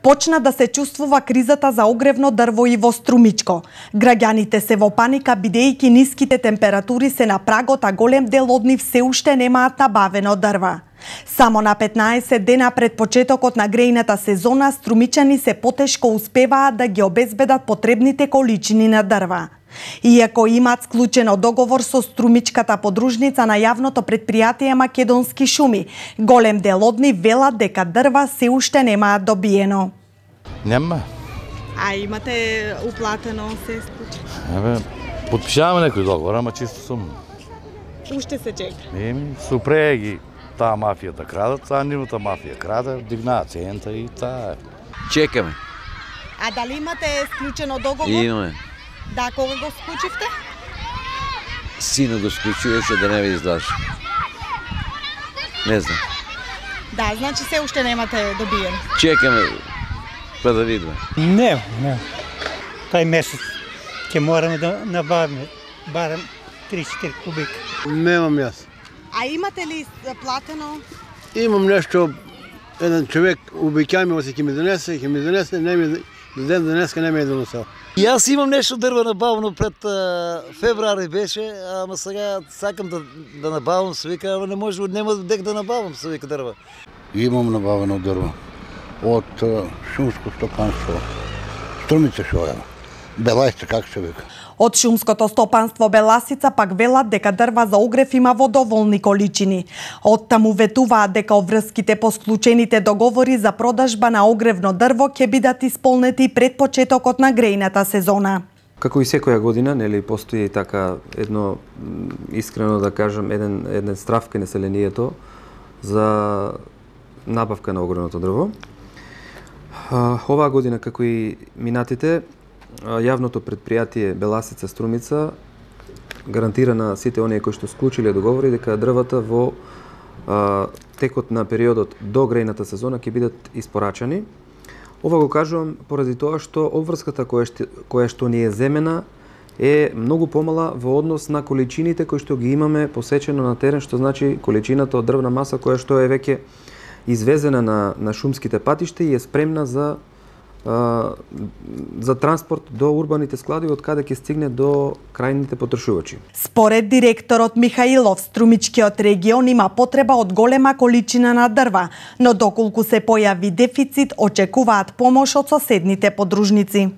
Почна да се чувствува кризата за огревно дрво и во Струмичко. Граѓаните се во паника бидејќи ниските температури се на прагот, а голем дел од нив се уште немаат набавено дрва. Само на 15 дена пред почетокот на грејната сезона, струмичани се потешко успеваат да ги обезбедат потребните количини на дрва. Иако имаат склучено договор со струмичката подружница на јавното предпријатие Македонски шуми, голем дел од нив велат дека дрва се уште немаат добиено. Нема. А имате уплатено се склучи? Подпишаваме некој договор, ама чисто сум. Уште се чека. Супре ги таа мафија да крадат, а нивната мафија краде, дигнаа цента и таа. Чекаме. А дали имате склучено договор? Имаме. Да, кога го склучивте? Сина го склучуваше да не ви издаш. Не знам. Да, значи се уште немате добиено. Чекаме па да видиме. Не. Тај месец ќе мораме да набавиме барем 3-4 кубика. Немам јас. А имате ли платено? Имам нешто, еден човек обеќа ми ќе ми донесе, не ми ден денеска не ми е донесел. Јас имам нешто дрва набавено пред февруари беше, ама сега сакам да набавам, се вика, ама не може, нема дек да набавам, се вика дрва. Имам набавено дрво од шумско стопанство. Струмица шоја. Белајсца, како се вика. Од шумското стопанство Беласица пак велат дека дрва за огрев има во доволни количини. Од таму ветуваат дека обврските по склучените договори за продажба на огревно дрво ќе бидат исполнети пред почетокот на грејната сезона. Како и секоја година, нели, постои така едно, искрено да кажам, еден страв кај населението за набавка на огревното дрво. Оваа година, како и минатите, јавното предпријатие Беласица Струмица гарантира на сите оние кои што склучиле договори дека дрвата во текот на периодот до грејната сезона ќе бидат испорачани. Ова го кажувам поради тоа што обврската која што ни е земена е многу помала во однос на количините кои што ги имаме посечено на терен, што значи количината од дрвна маса која што е веќе извезена на шумските патишта и е спремна за транспорт до урбаните складови од каде ќе стигне до крајните потрошувачи. Според директорот Михаилов, Струмичкиот регион има потреба од голема количина на дрва, но доколку се појави дефицит, очекуваат помош од соседните подружници.